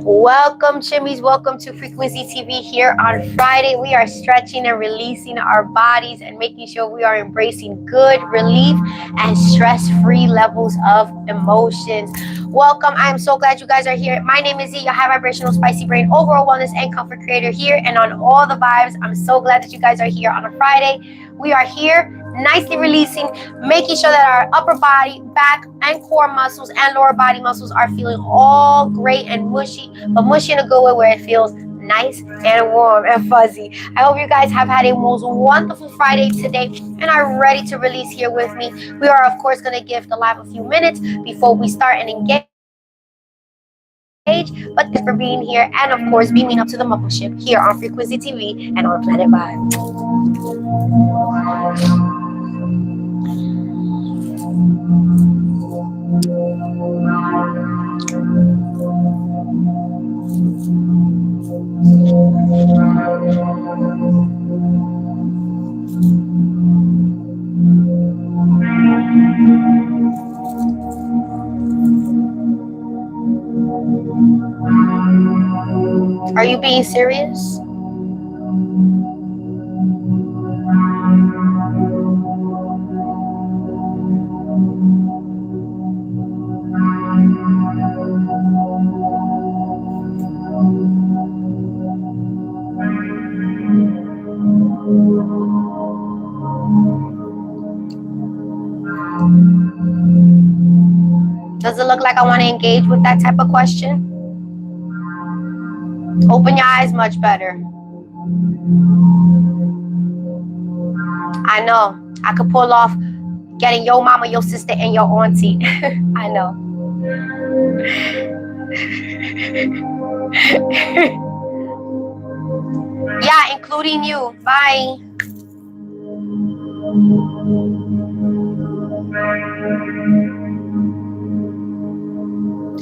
Welcome, Shimmies. Welcome to Frequency TV here on Friday. We are stretching and releasing our bodies and making sure we are embracing good relief and stress-free levels of emotions. welcome. I am so glad you guys are here. My name is Z, your high vibrational spicy brain, overall wellness and comfort creator here and on all the vibes. I'm so glad that you guys are here on a Friday. We are here nicely releasing, making sure that our upper body, back, and core muscles and lower body muscles are feeling all great and mushy, but mushy in a good way where it feels nice and warm and fuzzy. I hope you guys have had a most wonderful Friday today and are ready to release here with me. We are, of course, going to give the live a few minutes before we start and engage. But thanks for being here and, of course, beaming up to the mothership here on Frequency TV and on Planet Vibe. Are you being serious? Does it look like I want to engage with that type of question? Open your eyes much better. I know. I could pull off getting your mama, your sister, and your auntie. I know. Yeah, including you. Bye.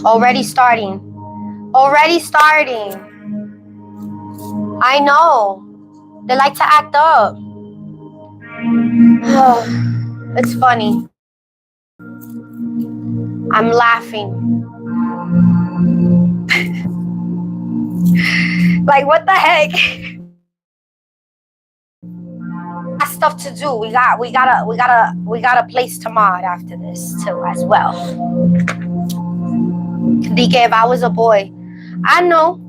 Already starting. Already starting. I know. They like to act up. It's funny. I'm laughing. Like, what the heck? Got stuff to do. We got a place to mod after this too as well. DK, if I was a boy, I know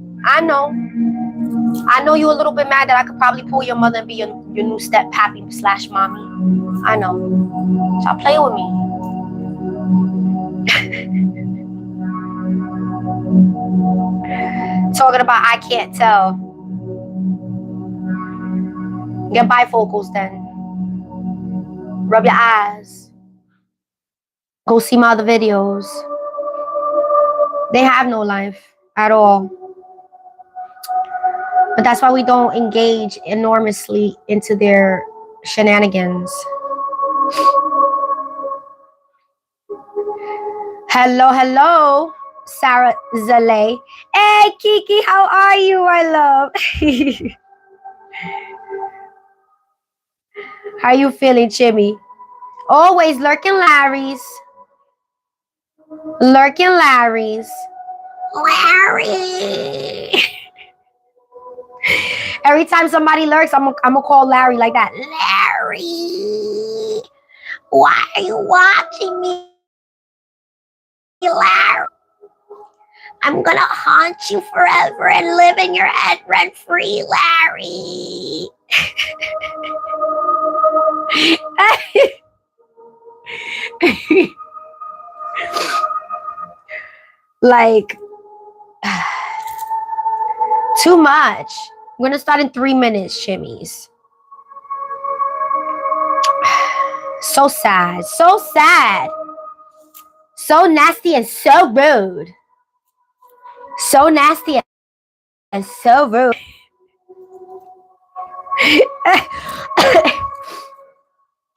you a little bit mad that I could probably pull your mother and be your new step pappy / mommy. I know. Stop playing with me. Talking about I can't tell. Get bifocals then. Rub your eyes. Go see my other videos. They have no life at all. But that's why we don't engage enormously into their shenanigans. Hello, Sarah Zale. Hey, Kiki, how are you, my love? How you feeling, Chimmy? Always lurking Larry's. Lurking Larry's. Larry. Every time somebody lurks, I'm gonna call Larry like that. Larry. Why are you watching me, Larry? I'm gonna haunt you forever and live in your head rent-free, Larry. Like, too much. We're gonna start in 3 minutes, Shimmies. So sad, so sad. So nasty and so rude. So nasty and so rude.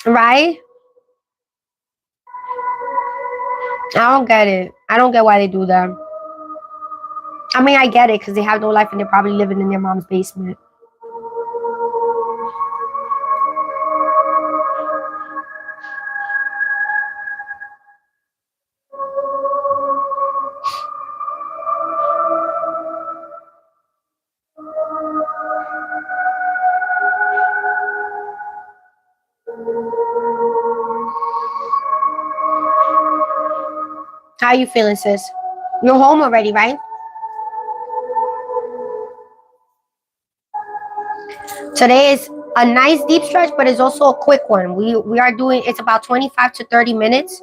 Right? I don't get it. I don't get why they do that. I mean, I get it because they have no life and they're probably living in their mom's basement. How you feeling, sis? You're home already, right? Today is a nice deep stretch, but it's also a quick one. We are doing, it's about 25 to 30 minutes,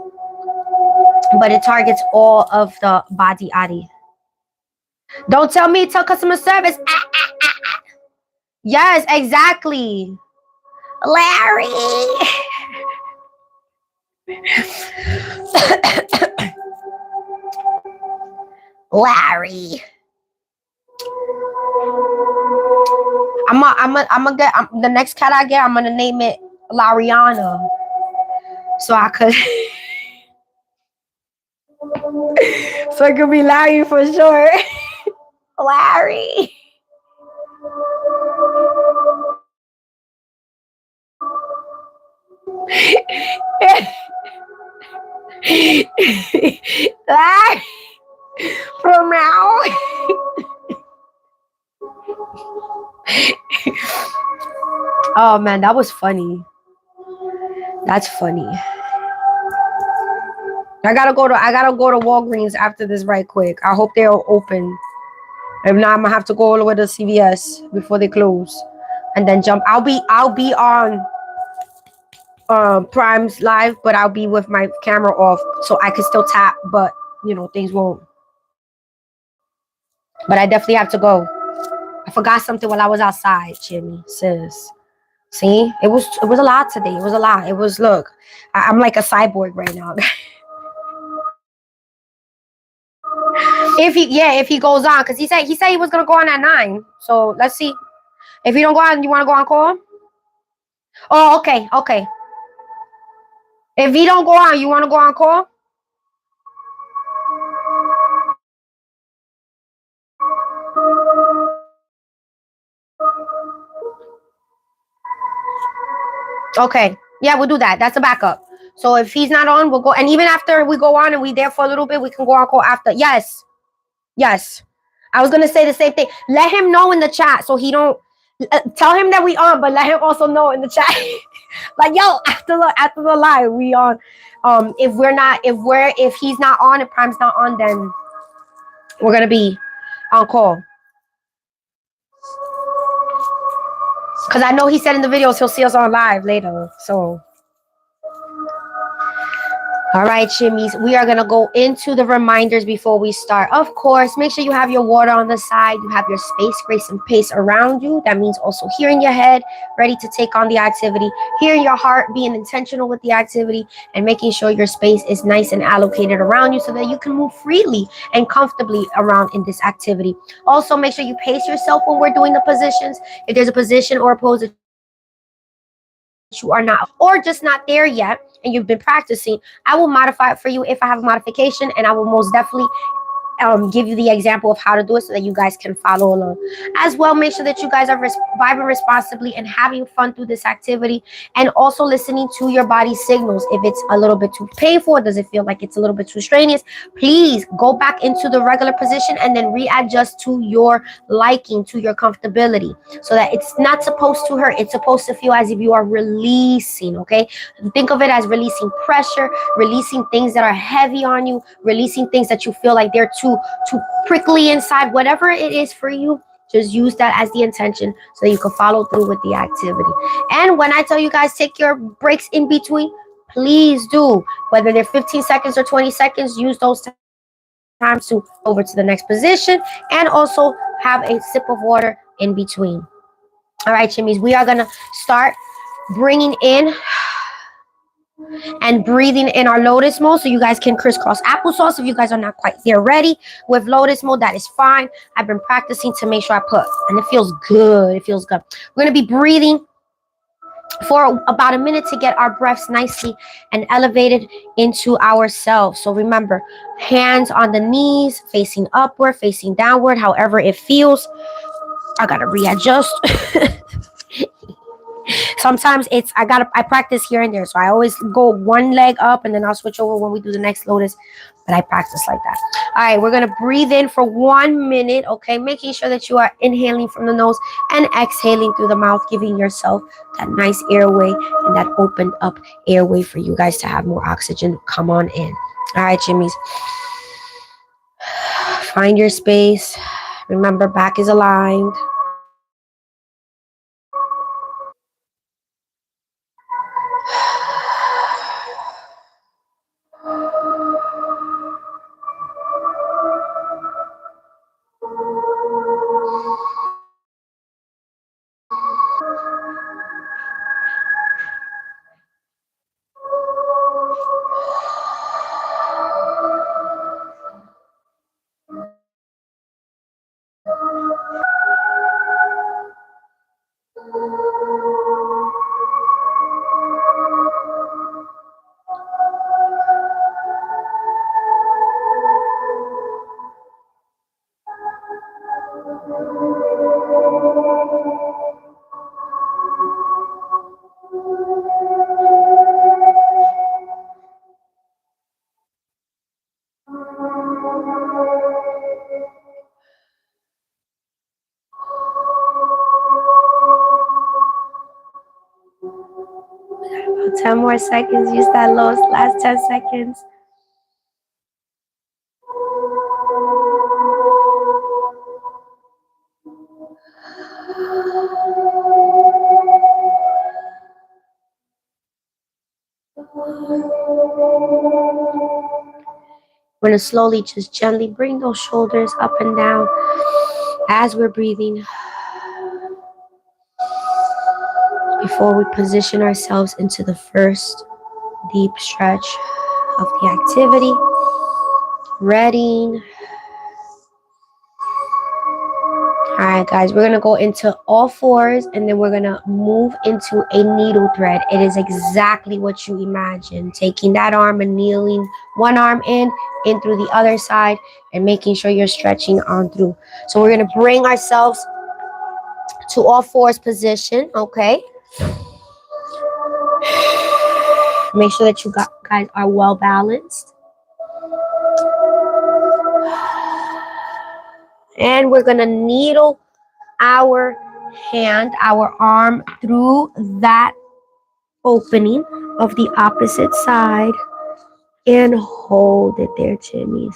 but it targets all of the body. Don't tell me, tell customer service. Yes, exactly. Larry. Larry. I'm gonna get the next cat I get. I'm gonna name it Lariana, so I could, so it could be Larry for sure. Larry. Larry from now. Oh man, that was funny. That's funny. I gotta go to Walgreens after this right quick. I hope they're open. If not, I'm gonna have to go all the way to CVS before they close, and then jump. I'll be on Prime's live, but I'll be with my camera off, so I can still tap, but you know things won't. But I definitely have to go. I forgot something while I was outside, Jimmy, sis. See, it was a lot today. It was a lot. It was, look, I'm like a cyborg right now. If he goes on, because he said he was gonna go on at 9. So let's see. If he don't go on, you want to go on call? Oh, okay. If he don't go on, you want to go on call? Okay. Yeah, we'll do that. That's a backup. So if he's not on, we'll go. And even after we go on and we there for a little bit, we can go on call after. Yes. I was gonna say the same thing. Let him know in the chat so he don't tell him that we on, but let him also know in the chat. Like, yo, after the live, we on. If he's not on, if Prime's not on, then we're gonna be on call. Because I know he said in the videos he'll see us on live later. So, all right, shimmies. We are going to go into the reminders before we start. Of course, make sure you have your water on the side. You have your space, grace, and pace around you. That means also hearing your head, ready to take on the activity. Hearing your heart, being intentional with the activity, and making sure your space is nice and allocated around you so that you can move freely and comfortably around in this activity. Also, make sure you pace yourself when we're doing the positions. If there's a position or a pose that you are not, or just not there yet, and you've been practicing, I will modify it for you if I have a modification, and I will most definitely give you the example of how to do it so that you guys can follow along. As well, make sure that you guys are vibing responsibly and having fun through this activity, and also listening to your body signals. If it's a little bit too painful, does it feel like it's a little bit too strenuous, please go back into the regular position and then readjust to your liking, to your comfortability, so that it's not supposed to hurt. It's supposed to feel as if you are releasing. Okay, think of it as releasing pressure, releasing things that are heavy on you, releasing things that you feel like they're too prickly inside. Whatever it is for you, just use that as the intention so that you can follow through with the activity. And when I tell you guys take your breaks in between, please do. Whether they're 15 seconds or 20 seconds, use those times to over to the next position, and also have a sip of water in between. All right, shimmies, we are gonna start bringing in and breathing in our lotus mode, so you guys can crisscross applesauce. If you guys are not quite there ready with lotus mode, that is fine. I've been practicing to make sure I put, and it feels good. It feels good. We're going to be breathing for about a minute to get our breaths nicely and elevated into ourselves. So remember, hands on the knees, facing upward, facing downward, however it feels. I got to readjust. Sometimes I practice here and there. So I always go one leg up and then I'll switch over when we do the next lotus. But I practice like that. All right, we're going to breathe in for 1 minute. Okay, making sure that you are inhaling from the nose and exhaling through the mouth, giving yourself that nice airway and that opened up airway for you guys to have more oxygen come on in. All right, Jimmys. Find your space. Remember, back is aligned. About 10 more seconds. Use that last 10 seconds. We're going to slowly, just gently bring those shoulders up and down as we're breathing before we position ourselves into the first deep stretch of the activity. Ready. All right, guys, we're going to go into all fours and then we're going to move into a needle thread. It is exactly what you imagine. Taking that arm and kneeling one arm in through the other side and making sure you're stretching on through. So we're going to bring ourselves to all fours position, okay? Make sure that you guys are well balanced. And we're going to needle our hand, our arm through that opening of the opposite side and hold it there, Jimmys.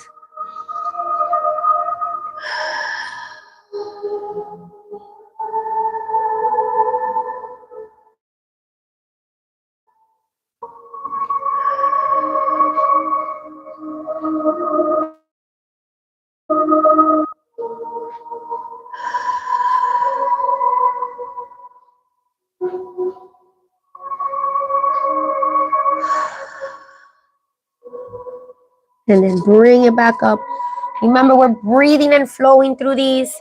And then bring it back up. Remember, we're breathing and flowing through these.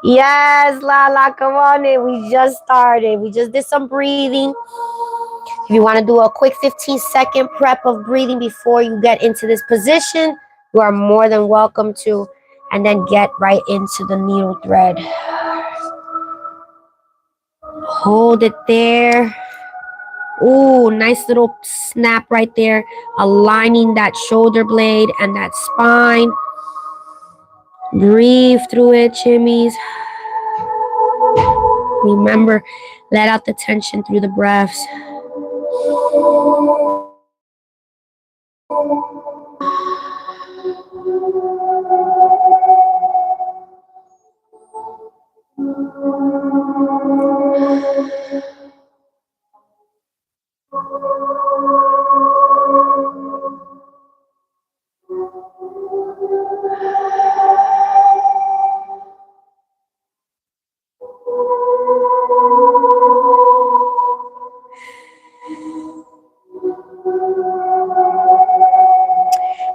Yes, Lala, come on in. We just started. We just did some breathing. If you want to do a quick 15-second prep of breathing before you get into this position, you are more than welcome to. And then get right into the needle thread. Hold it there. Ooh, nice little snap right there, aligning that shoulder blade and that spine. Breathe through it, Jimmys. Remember, let out the tension through the breaths.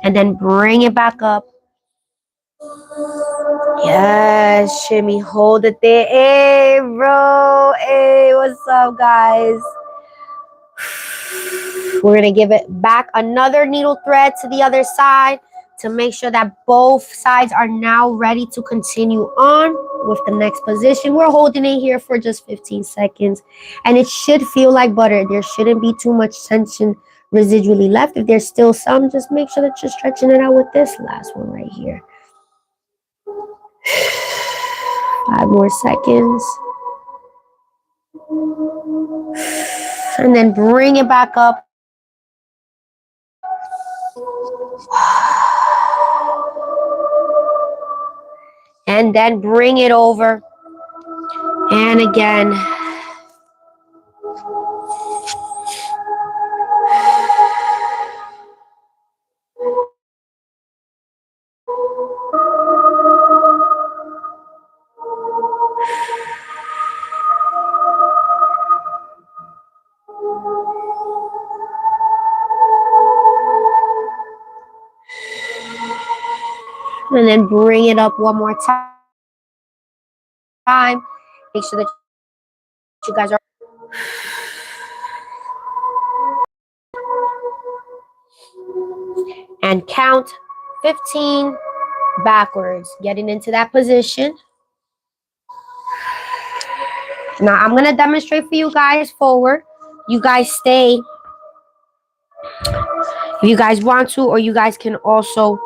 And then bring it back up. Yes, shimmy, hold it there. Hey, bro. Hey, what's up, guys? We're going to give it back another needle thread to the other side to make sure that both sides are now ready to continue on with the next position. We're holding it here for just 15 seconds. And it should feel like butter. There shouldn't be too much tension residually left. If there's still some, just make sure that you're stretching it out with this last one right here. 5 more seconds. And then bring it back up. and then bring it over. And again. And then bring it up one more time. Make sure that you guys are. And count 15 backwards, getting into that position. Now I'm going to demonstrate for you guys forward. You guys stay if you guys want to, or you guys can also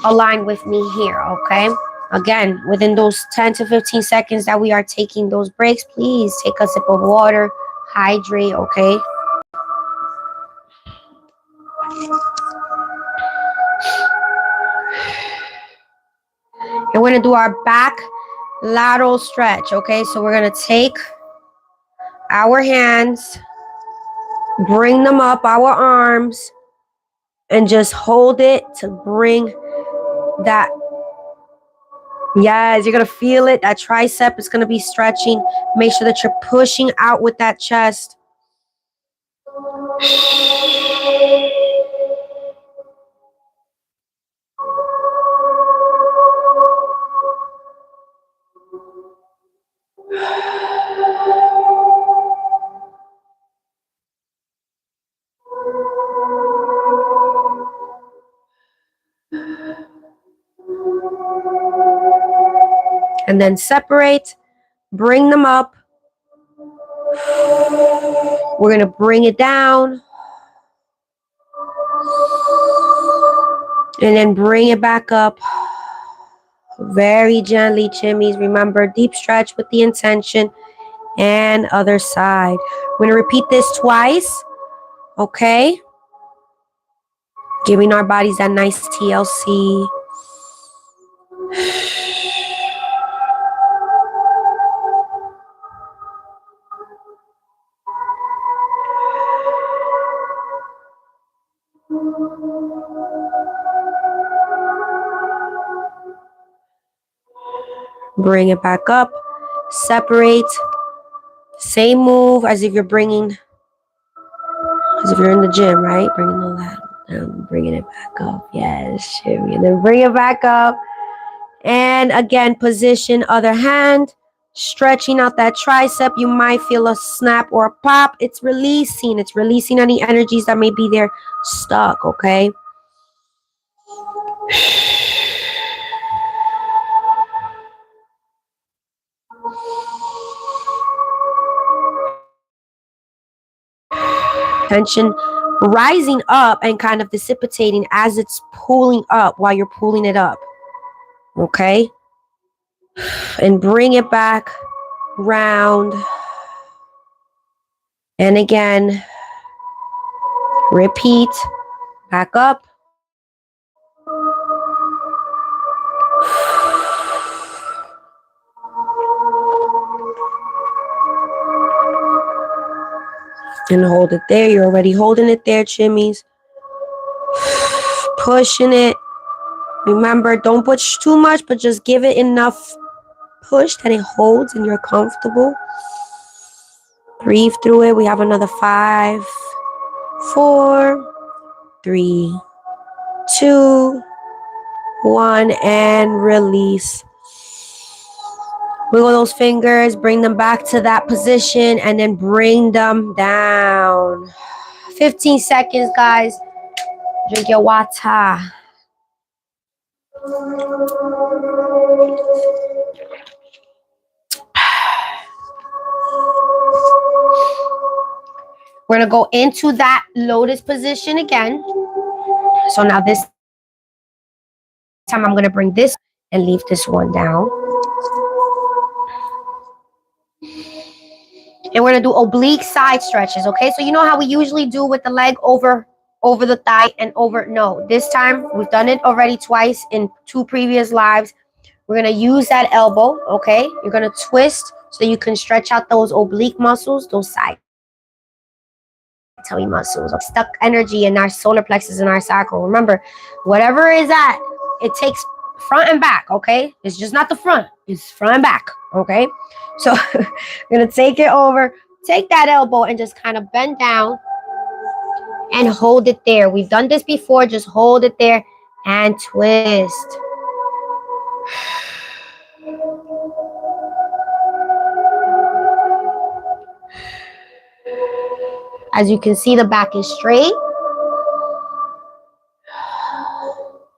align with me here, okay? Again, within those 10 to 15 seconds that we are taking those breaks, please take a sip of water, hydrate, okay? And we're going to do our back lateral stretch, okay? So we're going to take our hands, bring them up, our arms, and just hold it to bring that. Yes, you're going to feel it. That tricep is going to be stretching. Make sure that you're pushing out with that chest. And then separate, bring them up. We're going to bring it down. And then bring it back up. Very gently, chimmies. Remember, deep stretch with the intention. And other side. We're going to repeat this twice. Okay? Giving our bodies that nice TLC. Bring it back up. Separate. Same move as if you're bringing, as if you're in the gym, right? Bringing the lat down, bringing it back up. Yes, shimmy. And then bring it back up. And again, position other hand. Stretching out that tricep. You might feel a snap or a pop. It's releasing. It's releasing any energies that may be there stuck, okay? Tension rising up and kind of dissipating as it's pulling up while you're pulling it up. Okay? And bring it back round. And again, repeat. Back up. And hold it there. You're already holding it there, chimmies. Pushing it. Remember, don't push too much, but just give it enough push that it holds and you're comfortable. Breathe through it. We have another 5, 4, 3, 2, 1, and release. Wiggle those fingers, bring them back to that position, and then bring them down. 15 seconds, guys. Drink your water. We're going to go into that lotus position again. So now this time I'm going to bring this and leave this one down. And we're going to do oblique side stretches, okay? So you know how we usually do with the leg over the thigh and over? No, this time we've done it already twice in 2 previous lives. We're going to use that elbow, okay? You're going to twist so you can stretch out those oblique muscles, those side tummy muscles, stuck energy in our solar plexus and our sacral. Remember, whatever is at, it takes front and back, okay? It's just not the front, it's front and back, okay? So I'm going to take it over, take that elbow and just kind of bend down and hold it there. We've done this before. Just hold it there and twist. As you can see, the back is straight.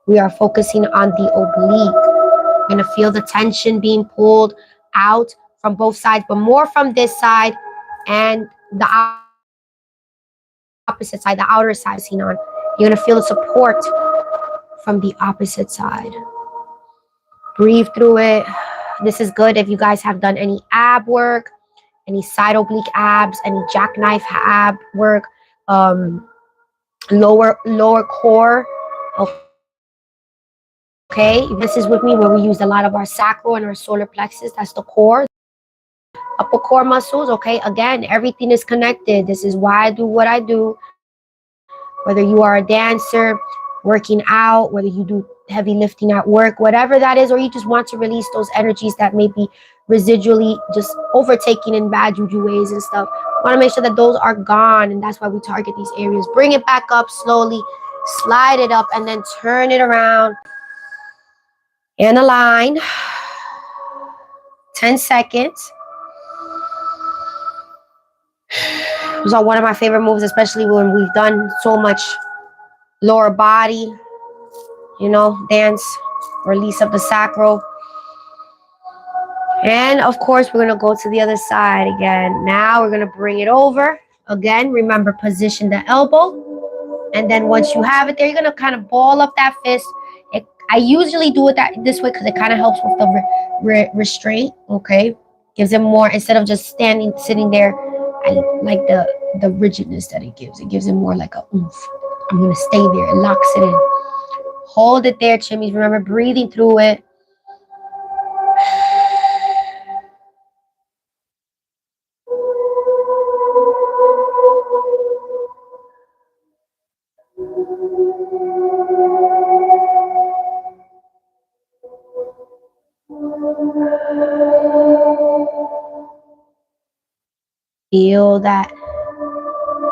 We are focusing on the oblique. You're going to feel the tension being pulled out from both sides, but more from this side and the opposite side, the outer side. You're going to feel the support from the opposite side. Breathe through it. This is good if you guys have done any ab work, any side oblique abs, any jackknife ab work, lower core. Okay, this is with me where we use a lot of our sacral and our solar plexus. That's the core. Upper core muscles. Okay, again, everything is connected. This is why I do what I do. Whether you are a dancer, working out, whether you do heavy lifting at work, whatever that is, or you just want to release those energies that may be residually just overtaking in bad juju ways and stuff. Want to make sure that those are gone, and that's why we target these areas. Bring it back up slowly, slide it up, and then turn it around and align. 10 seconds. Those are one of my favorite moves, especially when we've done so much lower body, you know, dance, release of the sacral. And of course, we're going to go to the other side again. Now we're going to bring it over. Again, remember, position the elbow. And then once you have it there, you're going to kind of ball up that fist. I usually do it this way because it kind of helps with the restraint, okay? Gives it more, instead of just sitting there, I like the rigidness that it gives. It gives it more like a oomph. I'm going to stay there. It locks it in. Hold it there, chimmies. Remember, breathing through it. Feel that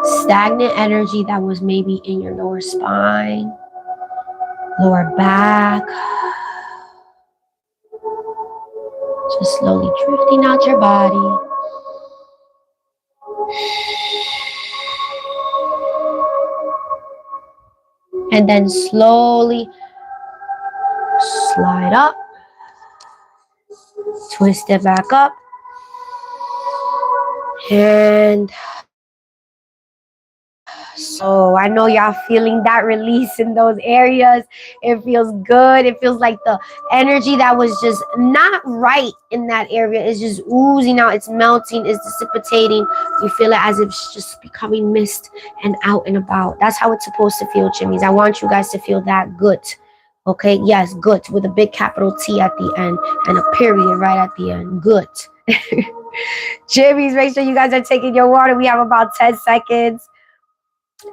stagnant energy that was maybe in your lower spine, lower back. Just slowly drifting out your body. And then slowly slide up. Twist it back up. And so I know y'all feeling that release in those areas. It feels good. It feels like the energy that was just not right in that area is just oozing out. It's melting. It's dissipating. You feel it as if it's just becoming mist and out and about. That's how it's supposed to feel, chimmies. I want you guys to feel that good. Okay? Yes, good, with a big capital T at the end and a period right at the end. Good. Jimmies, make sure you guys are taking your water. We have about 10 seconds.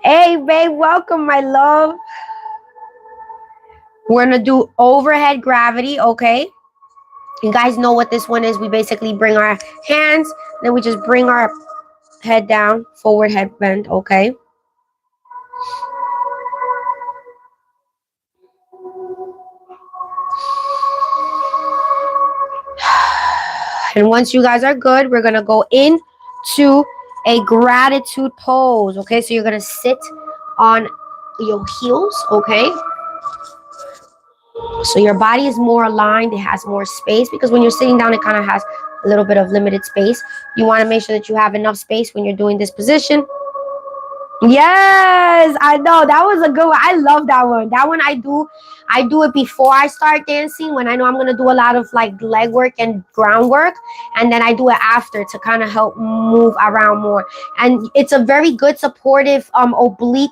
Hey, babe, welcome, my love. We're going to do overhead gravity, okay? You guys know what this one is. We basically bring our hands, then we just bring our head down, forward head bend, okay? And once you guys are good, we're going to go into a gratitude pose, okay? So you're going to sit on your heels, okay? So your body is more aligned. It has more space, because when you're sitting down, it kind of has a little bit of limited space. You want to make sure that you have enough space when you're doing this position. Yes, I know. That was a good one. I love that one. That one I do. I do it before I start dancing when I know I'm going to do a lot of like leg work and groundwork, and then I do it after to kind of help move around more. And it's a very good supportive oblique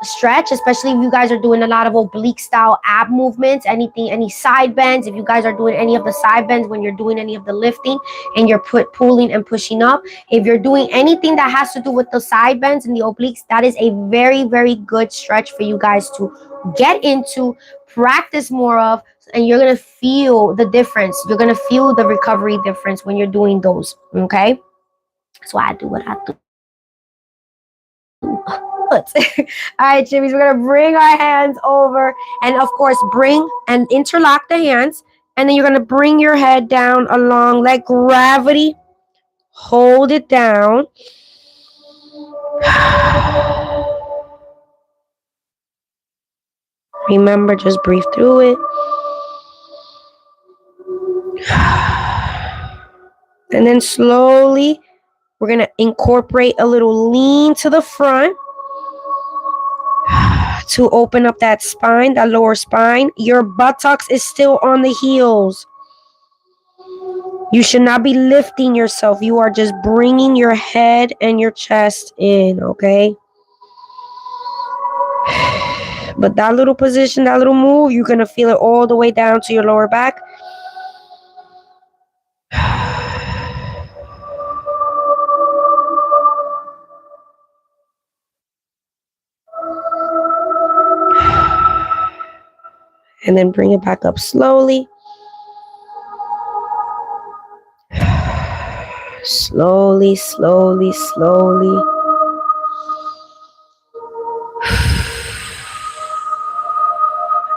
stretch, especially if you guys are doing a lot of oblique style ab movements, anything, any side bends. If you guys are doing any of the side bends when you're doing any of the lifting and you're pulling and pushing up, if you're doing anything that has to do with the side bends and the obliques, that is a very, very good stretch for you guys to get into, practice more of, and you're gonna feel the difference. You're gonna feel the recovery difference when you're doing those. Okay, so I do what I do. All right, chimmies, we're gonna bring our hands over, and of course bring and interlock the hands, and then you're gonna bring your head down along, let gravity hold it down. Remember, just breathe through it. And then slowly we're gonna incorporate a little lean to the front to open up that spine, that lower spine. Your buttocks is still on the heels. You should not be lifting yourself. You are just bringing your head and your chest in, okay? But that little position, that little move, you're going to feel it all the way down to your lower back. And then bring it back up slowly. Slowly, slowly, slowly.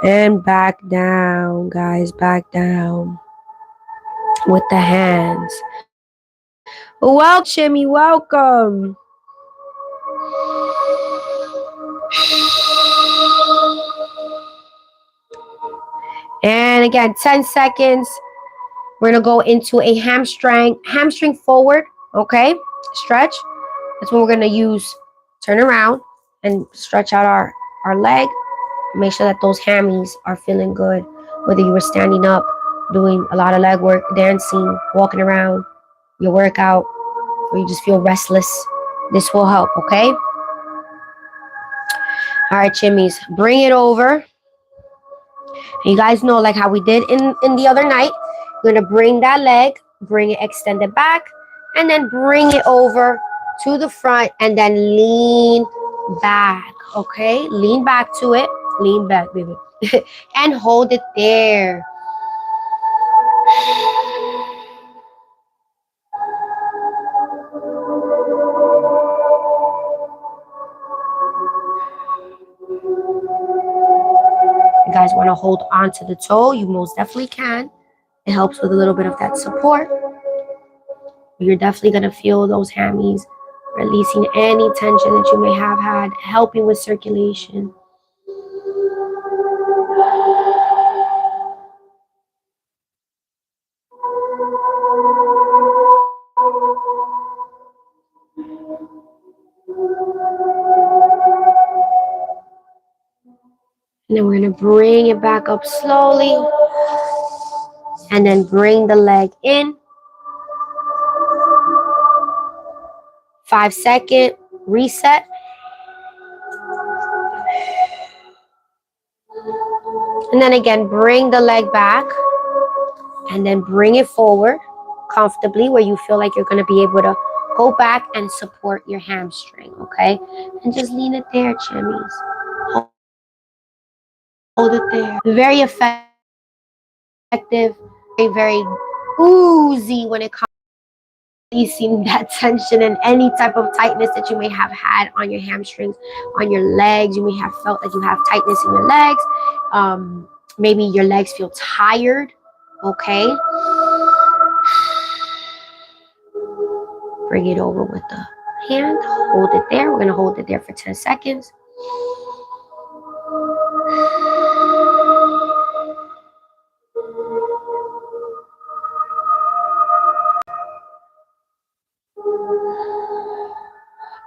And back down, guys, back down with the hands. Well, Jimmy, welcome. And again, 10 seconds. We're going to go into a hamstring forward, okay? Stretch. That's what we're going to use. Turn around and stretch out our leg. Make sure that those hammies are feeling good. Whether you were standing up, doing a lot of leg work, dancing, walking around, your workout, or you just feel restless, this will help, okay? All right, chimmies, bring it over. You guys know, like how we did in the other night, you're gonna bring that leg, bring it extended back, and then bring it over to the front, and then lean back, okay? Lean back to it, lean back, baby, and hold it there. You guys want to hold on to the toe, you most definitely can. It helps with a little bit of that support. You're definitely going to feel those hammies releasing any tension that you may have had, helping with circulation. And then we're going to bring it back up slowly. And then bring the leg in. 5-second reset. And then again, bring the leg back. And then bring it forward comfortably where you feel like you're going to be able to go back and support your hamstring, okay? And just lean it there, chimmies. Hold it there. Very effective, very, very oozy when it comes to releasing that tension and any type of tightness that you may have had on your hamstrings, on your legs. You may have felt that you have tightness in your legs. Maybe your legs feel tired, okay? Bring it over with the hand. Hold it there. We're going to hold it there for 10 seconds.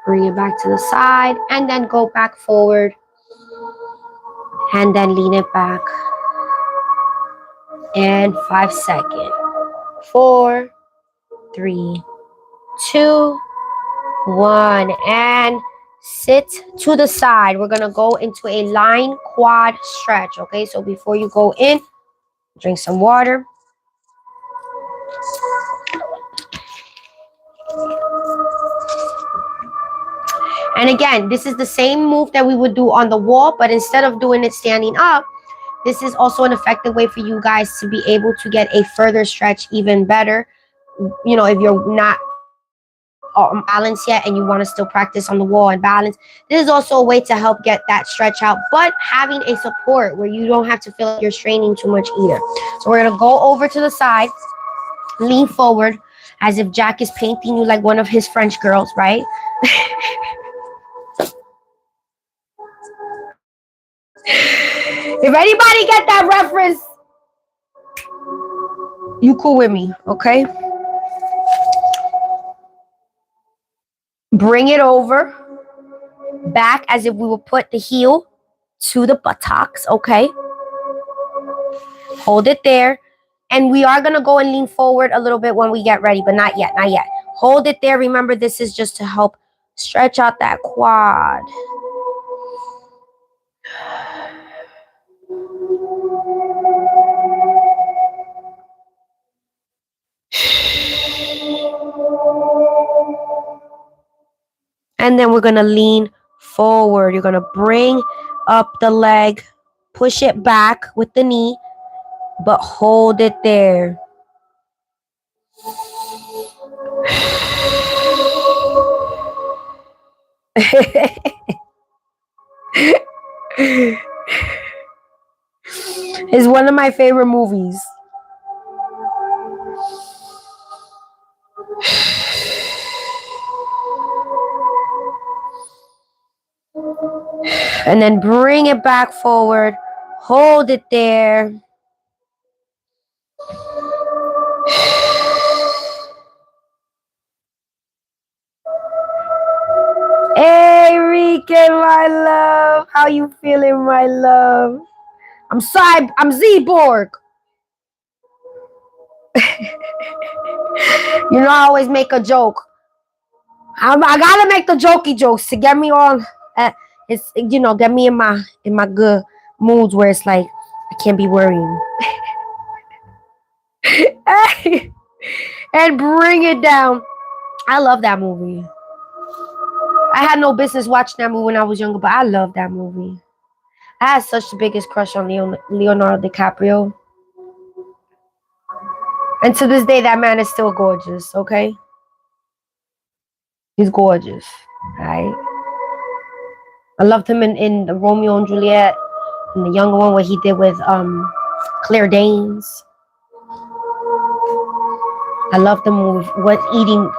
Bring it back to the side and then go back forward And then lean it back. And 5 seconds. 4, 3, 2, 1. And sit to the side. We're going to go into a line quad stretch. Okay, so before you go in, drink some water. And again, this is the same move that we would do on the wall, but instead of doing it standing up, this is also an effective way for you guys to be able to get a further stretch even better. You know, if you're not balanced yet and you want to still practice on the wall and balance, this is also a way to help get that stretch out, but having a support where you don't have to feel like you're straining too much either. So we're going to go over to the side, lean forward as if Jack is painting you like one of his French girls, right? If anybody get that reference, you cool with me, okay? Bring it over, back as if we will put the heel to the buttocks, okay? Hold it there. And we are going to go and lean forward a little bit when we get ready, but not yet, not yet. Hold it there. Remember, this is just to help stretch out that quad. And then we're going to lean forward. You're going to bring up the leg, push it back with the knee, but hold it there. It's one of my favorite movies. And then bring it back forward. Hold it there. Hey, Rika, my love. How you feeling, my love? I'm Z-Borg. You know, I always make a joke. I gotta make the jokey jokes to get me all. It's, you know, get me in my good moods where it's like I can't be worrying. And bring it down. I love that movie. I had no business watching that movie when I was younger, but I love that movie. I had such the biggest crush on Leonardo DiCaprio. And to this day, that man is still gorgeous, okay? He's gorgeous, right? I loved him in the Romeo and Juliet, and the younger one, what he did with Claire Danes. I loved him with what eating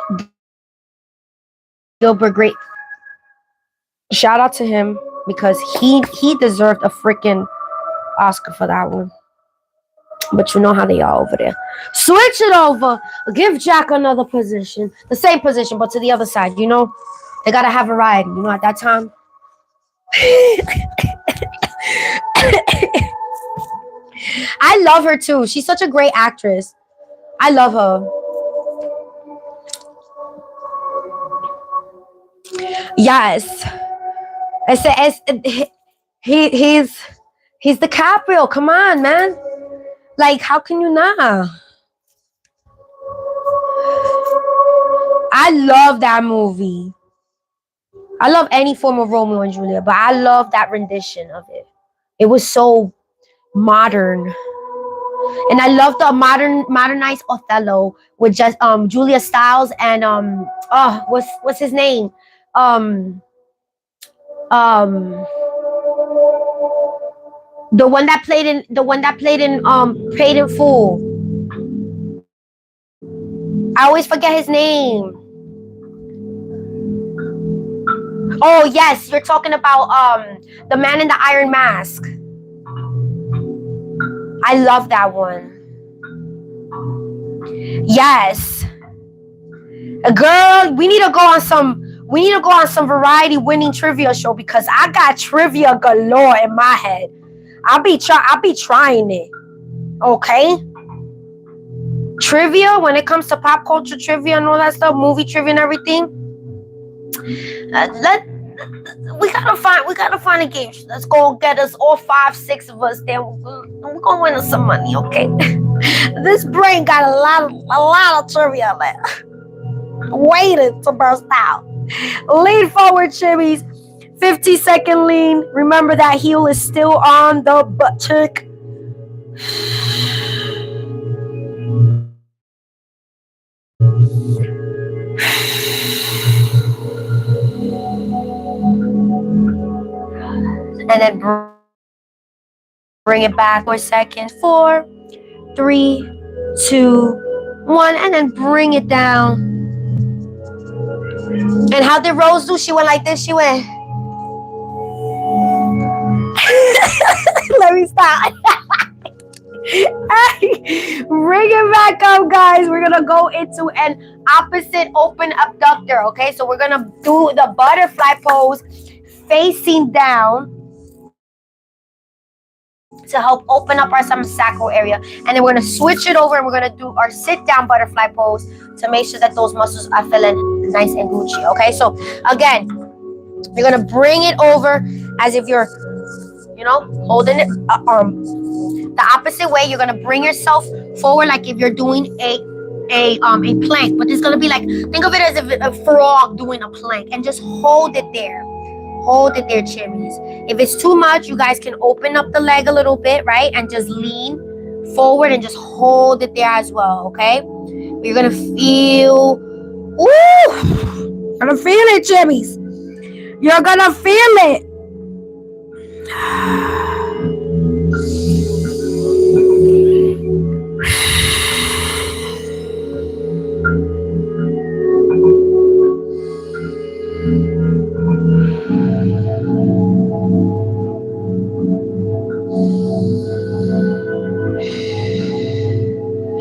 Gilbert Grape. Shout out to him because he deserved a freaking Oscar for that one. But you know how they are over there. Switch it over. Give Jack another position. The same position, but to the other side, you know? They gotta have variety, you know, at that time. I love her too. She's such a great actress. I love her. Yes. He's DiCaprio. Come on, man. Like, how can you not? I love that movie. I love any form of Romeo and Juliet, but I love that rendition of it. It was so modern. And I love the modernized Othello with just Julia Stiles and what's his name? The one that played in Paid in Full. I always forget his name. Oh yes, you're talking about The Man in the Iron Mask. I love that one. Yes. Girl, we need to go on some variety winning trivia show because I got trivia galore in my head. I'll be trying it. Okay. Trivia, when it comes to pop culture trivia and all that stuff, movie trivia and everything. We gotta find a game. Let's go get us all 5, 6 of us there. We're gonna win us some money, okay? This brain got a lot of trivia left. Waiting to burst out. Lean forward, shimmies. 50-second lean. Remember that heel is still on the butt cheek. And then bring it back for a second. 4, 3, 2, 1. And then bring it down. And how did Rose do? She went like this. She went. Let me stop. Bring it back up, guys. We're gonna go into an opposite open abductor. Okay, so we're gonna do the butterfly pose facing down to help open up our sacral area, and then we're gonna switch it over and we're gonna do our sit down butterfly pose to make sure that those muscles are feeling nice and Gucci. Okay, so again, you're gonna bring it over as if you're, holding it the opposite way. You're gonna bring yourself forward like if you're doing a plank, but it's gonna be like, think of it as if a frog doing a plank, and just hold it there. Hold it there, chimneys. If it's too much, you guys can open up the leg a little bit, right? And just lean forward and just hold it there as well, okay? You're gonna feel, you're gonna feel it, chimneys. You're gonna feel it.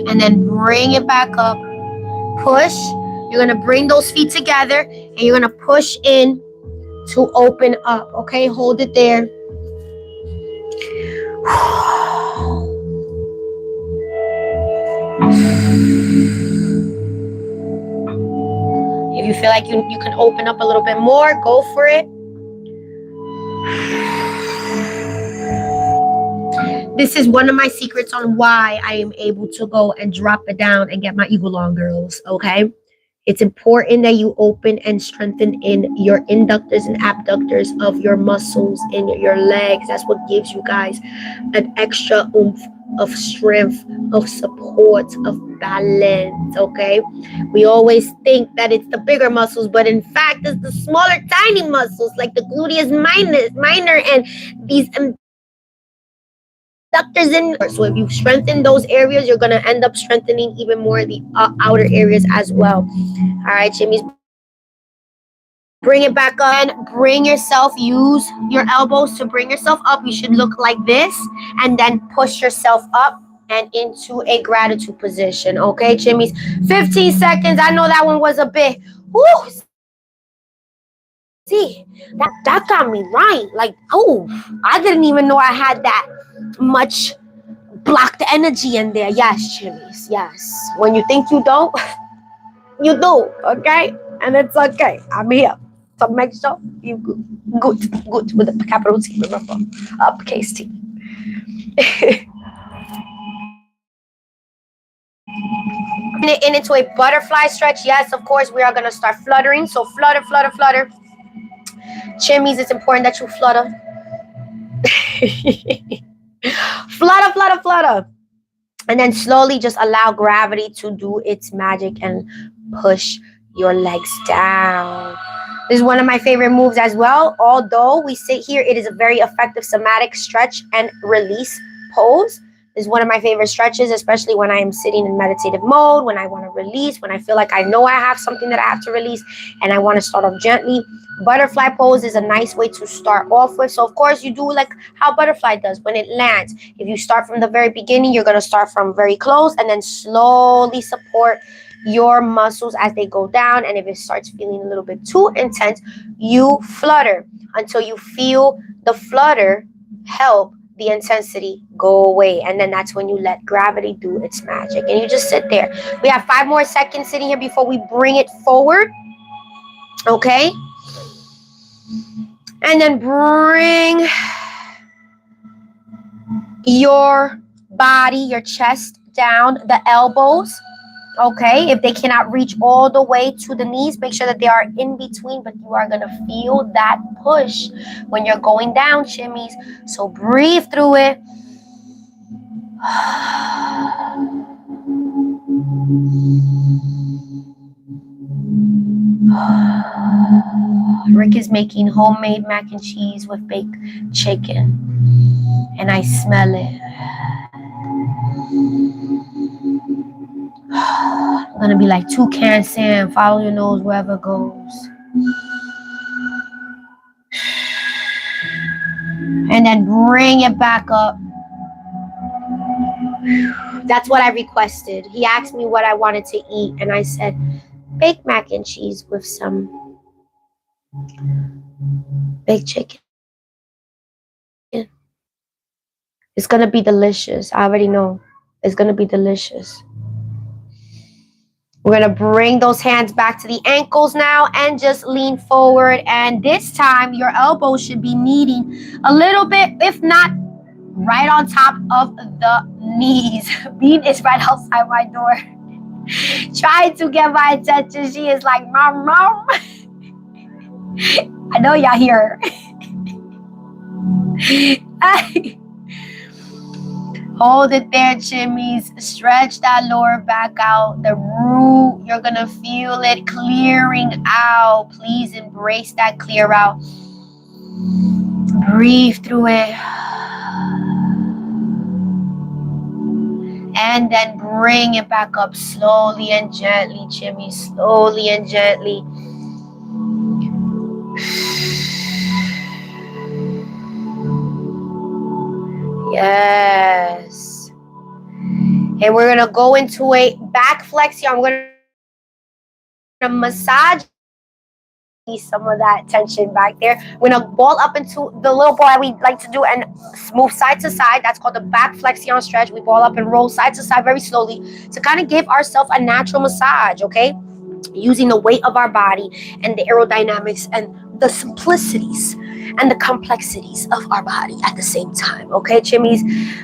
And then bring it back up. Push. You're gonna bring those feet together and you're gonna push in to open up. Okay, hold it there. If you feel like you can open up a little bit more, go for it. This is one of my secrets on why I am able to go and drop it down and get my eagle on, girls, okay? It's important that you open and strengthen in your inductors and abductors of your muscles in your legs. That's what gives you guys an extra oomph of strength, of support, of balance, okay? We always think that it's the bigger muscles, but in fact, it's the smaller, tiny muscles like the gluteus minor and these abductors in. So if you strengthen those areas, you're going to end up strengthening even more the outer areas as well. All right, Jimmy's. Bring it back up and bring yourself, use your elbows to bring yourself up. You should look like this and then push yourself up and into a gratitude position. Okay, Jimmy's. 15 seconds. I know that one was a bit. Woo! See, that got me right. Like, I didn't even know I had that much blocked energy in there. Yes, Jimmy's. Yes. When you think you don't, you do. Okay? And it's okay. I'm here. So make sure you good with the capital T, remember, uppercase T. And into a butterfly stretch. Yes, of course, we are going to start fluttering. So flutter, flutter, flutter. Chimneys, it's important that you flutter. Flutter, flutter, flutter. And then slowly just allow gravity to do its magic and push your legs down. This is one of my favorite moves as well. Although we sit here, it is a very effective somatic stretch and release pose. This is one of my favorite stretches, especially when I am sitting in meditative mode, when I want to release, when I feel like I know I have something that I have to release and I want to start off gently. Butterfly pose is a nice way to start off with. So of course you do like how butterfly does when it lands. If you start from the very beginning, you're going to start from very close and then slowly support your muscles as they go down. And if it starts feeling a little bit too intense, you flutter until you feel the flutter help the intensity go away. And then that's when you let gravity do its magic. And you just sit there. We have 5 more seconds sitting here before we bring it forward. Okay? And then bring your body, your chest down, the elbows. Okay, if they cannot reach all the way to the knees, make sure that they are in between, but you are going to feel that push when you're going down, shimmies. So breathe through it. Rick is making homemade mac and cheese with baked chicken, and I smell it. I'm gonna be like Toucan Sam, follow your nose wherever it goes. And then bring it back up. That's what I requested. He asked me what I wanted to eat, and I said, baked mac and cheese with some baked chicken. It's gonna be delicious. I already know. It's gonna be delicious. We're gonna bring those hands back to the ankles now and just lean forward. And this time your elbows should be meeting a little bit, if not right on top of the knees. Bean is right outside my door trying to get my attention. She is like, mom, mom. I know y'all hear her. Hold it there, chimneys. Stretch that lower back out. The root, you're going to feel it clearing out. Please embrace that clear out. Breathe through it. And then bring it back up slowly and gently, chimneys. Slowly and gently. Yes. And we're going to go into a back flex here. I'm going to massage some of that tension back there. We're going to ball up into the little ball that we like to do and move side to side. That's called the back flexion stretch. We ball up and roll side to side very slowly to kind of give ourselves a natural massage, okay? Using the weight of our body and the aerodynamics and the simplicities and the complexities of our body at the same time. Okay, chimneys?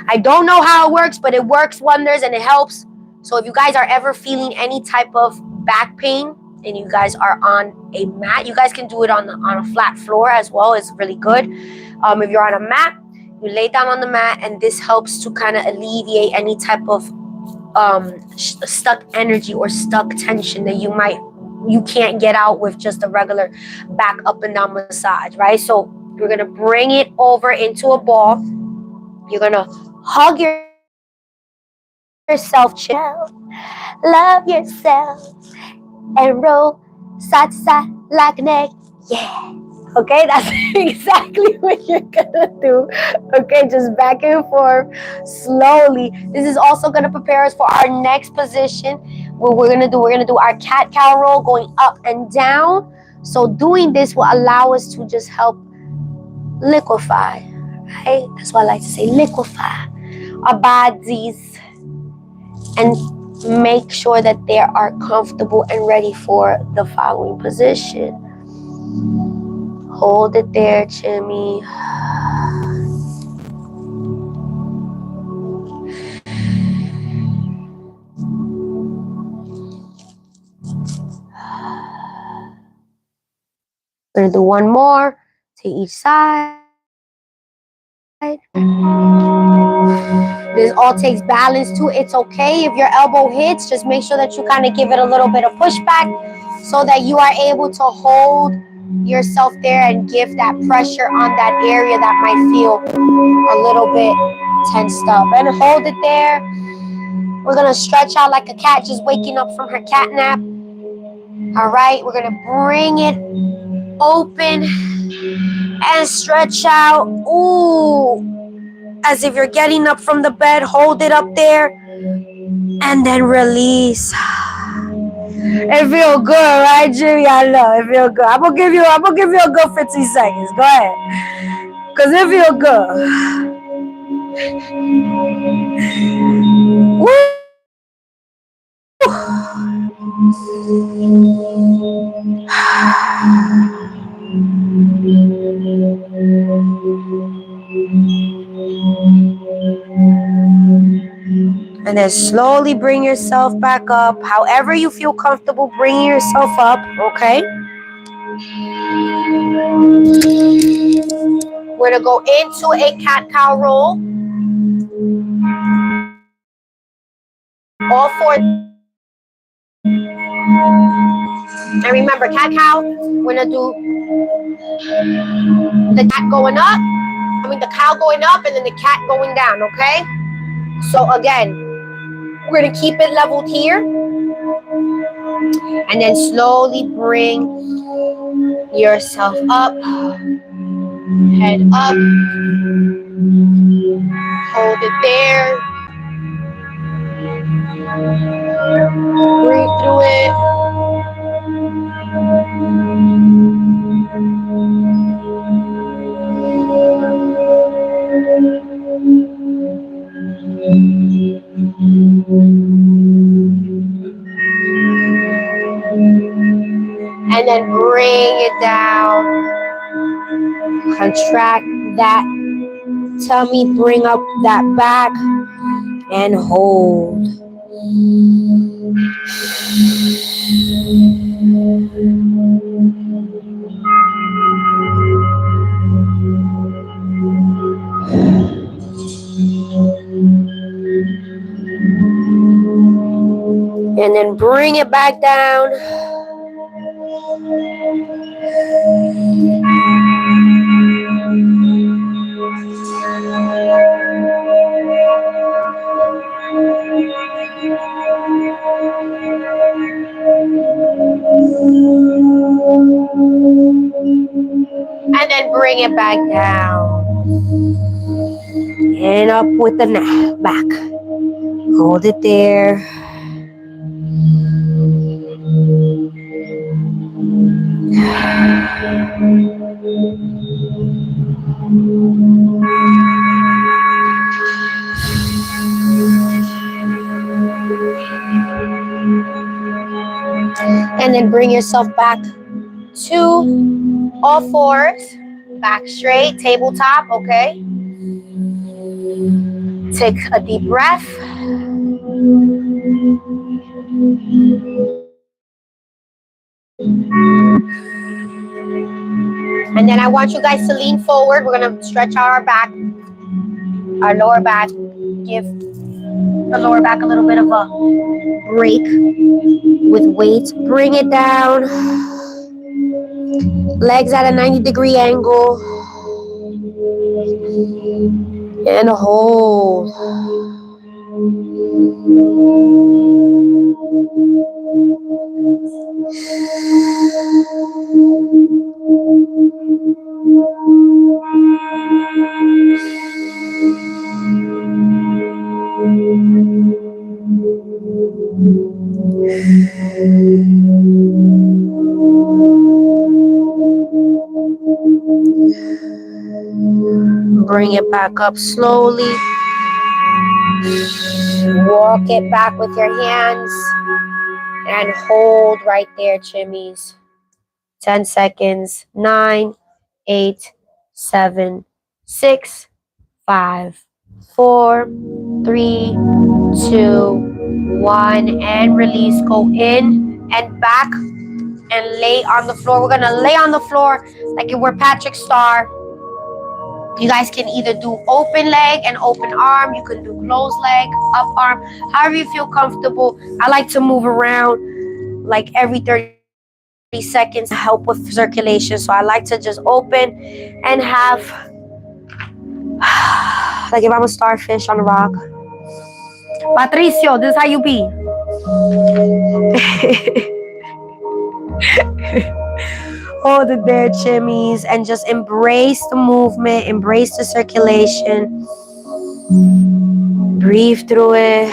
I don't know how it works, but it works wonders and it helps. So if you guys are ever feeling any type of back pain and you guys are on a mat, you guys can do it on a flat floor as well. It's really good. If you're on a mat, you lay down on the mat, and this helps to kind of alleviate any type of stuck energy or stuck tension that you can't get out with just a regular back up and down massage, right? So you're gonna bring it over into a ball. You're gonna hug yourself, chill, love yourself, and roll side to side like an egg. Yeah. Okay, that's exactly what you're gonna do. Okay, just back and forth slowly. This is also gonna prepare us for our next position. What we're gonna do our cat-cow roll going up and down. So doing this will allow us to just help liquefy, right? That's why I like to say liquefy our bodies and make sure that they are comfortable and ready for the following position. Hold it there, Jimmy. We're gonna do one more to each side. This all takes balance too. It's okay if your elbow hits. Just make sure that you kind of give it a little bit of pushback so that you are able to hold yourself there and give that pressure on that area that might feel a little bit tensed up. And hold it there. We're going to stretch out like a cat just waking up from her cat nap. All right, we're going to bring it open and stretch out. Ooh, as if you're getting up from the bed. Hold it up there and then release. It feels good, right, Jimmy? I know it feels good. I'm gonna give you a good 15 seconds. Go ahead, cause it feels good. Woo! And then slowly bring yourself back up. However you feel comfortable bringing yourself up, okay? We're gonna go into a cat-cow roll. All four. And remember, cat-cow, we're gonna do the cat going up, the cow going up, and then the cat going down, okay? So again, we're gonna keep it leveled here. And then slowly bring yourself up, head up, hold it there, breathe through it. And then bring it down. Contract that tummy, bring up that back, and hold. And then bring it back down. And then bring it back down. And up with the back. Hold it there. And then bring yourself back to all fours. Back straight, tabletop, okay? Take a deep breath. And then I want you guys to lean forward. We're gonna stretch our back, our lower back. Give the lower back a little bit of a break with weights. Bring it down. Legs at a 90-degree angle. And hold. Bring it back up slowly. Walk it back with your hands and hold right there, chimmies. 10 seconds. 9, 8, 7, 6, 5, 4, 3, 2, 1. And release. Go in and back and lay on the floor. We're gonna lay on the floor like if we're Patrick Star. You guys can either do open leg and open arm. You can do closed leg, up arm, however you feel comfortable. I like to move around like every 30 seconds to help with circulation. So I like to just open and have, like if I'm a starfish on a rock. Patricio, this is how you be. Hold it there, chimmies, and just embrace the movement, embrace the circulation. Breathe through it.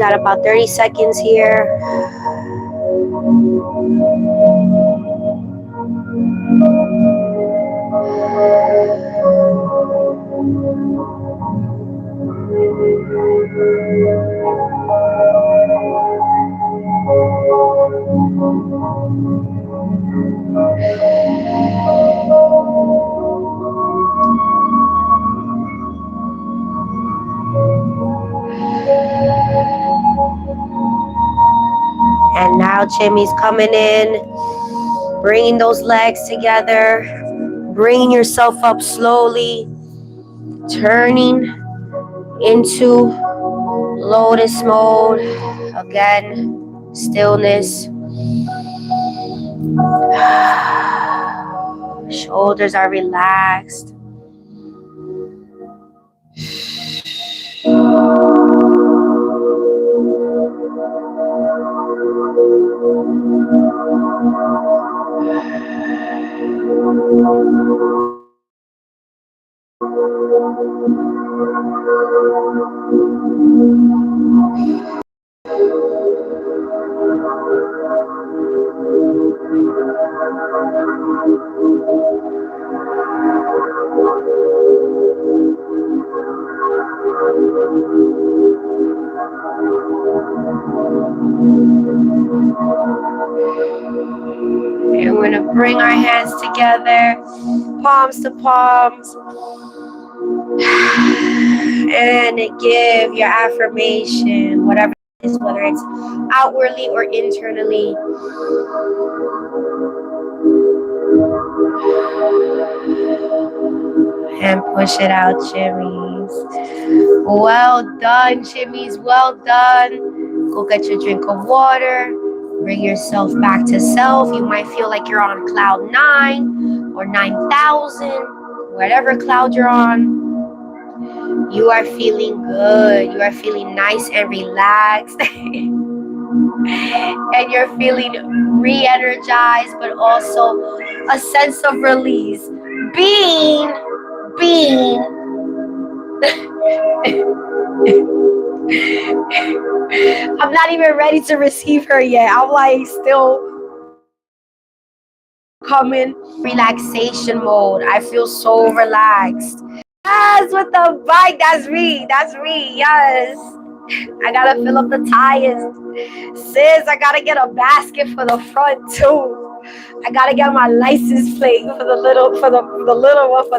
got about 30 seconds here. And now Jimmy's coming in, bringing those legs together, bringing yourself up slowly, turning into lotus mode. Again, stillness. Shoulders are relaxed. And we're going to bring our hands together, palms to palms, and give your affirmation, whatever it is, whether it's outwardly or internally. And push it out, Jimmy's. Well done, Jimmy's. Well done. Go get your drink of water. Bring yourself back to self. You might feel like you're on cloud 9 or 9,000, whatever cloud you're on. You are feeling good. You are feeling nice and relaxed. And you're feeling re-energized, but also a sense of release. Being. I'm not even ready to receive her yet. I'm like still coming relaxation mode. I feel so relaxed. Yes, with the bike. That's me. Yes. I gotta fill up the tires. Sis, I gotta get a basket for the front too. I gotta get my license plate for the little one for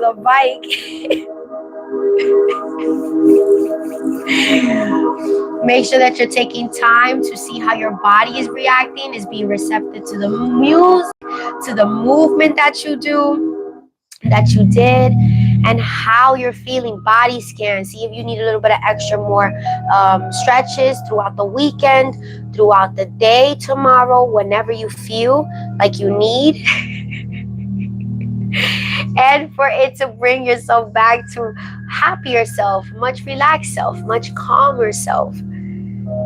the bike. Make sure that you're taking time to see how your body is reacting, is being receptive to the music, to the movement that you did, and how you're feeling. Body scan. See if you need a little bit of extra more stretches throughout the weekend, throughout the day, tomorrow, whenever you feel like you need. And for it to bring yourself back to happier self, much relaxed self, much calmer self.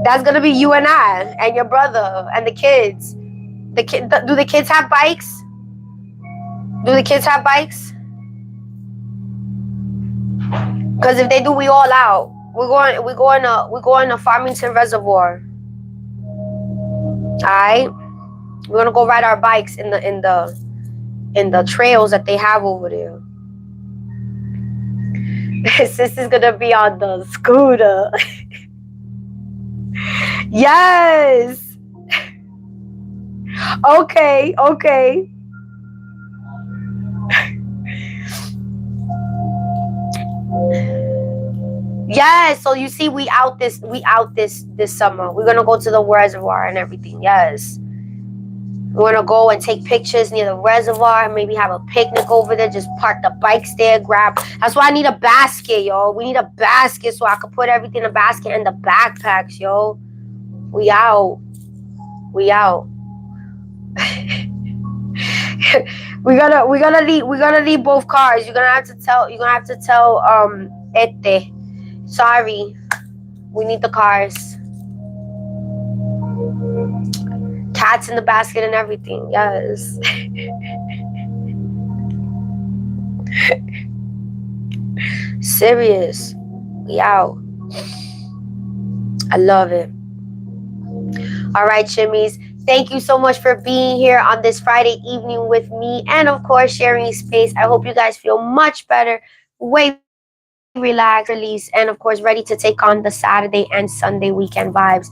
That's gonna be you and I and your brother and the kids. Do the kids have bikes? Because if they do, we all out. We're going to Farmington Reservoir. Alright? We're gonna go ride our bikes in the trails that they have over there. Sis is gonna be on the scooter. Yes. Okay. Yes, so you see we out this summer. We're gonna go to the reservoir and everything. Yes. We're gonna go and take pictures near the reservoir, maybe have a picnic over there, just park the bikes there, grab. That's why I need a basket, yo. We need a basket so I can put everything in a basket and the backpacks, yo. We out. We're gonna leave both cars. You're gonna have to tell Ete. Sorry. We need the cars. Cats in the basket and everything. Yes. Serious. We out. I love it. All right, Shimmies. Thank you so much for being here on this Friday evening with me and, of course, sharing space. I hope you guys feel much better, way relaxed, release, and, of course, ready to take on the Saturday and Sunday weekend vibes.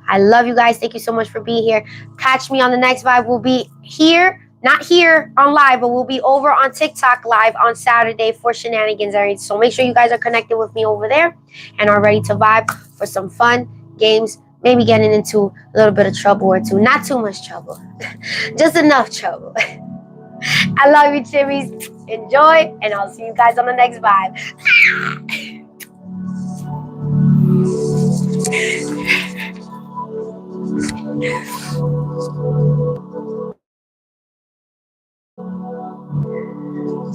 I love you guys. Thank you so much for being here. Catch me on the next vibe. We'll be here, not here on live, but we'll be over on TikTok live on Saturday for shenanigans. All right, so make sure you guys are connected with me over there and are ready to vibe for some fun games, maybe getting into a little bit of trouble or two. Not too much trouble, just enough trouble. I love you, Chimmies. Enjoy, and I'll see you guys on the next vibe.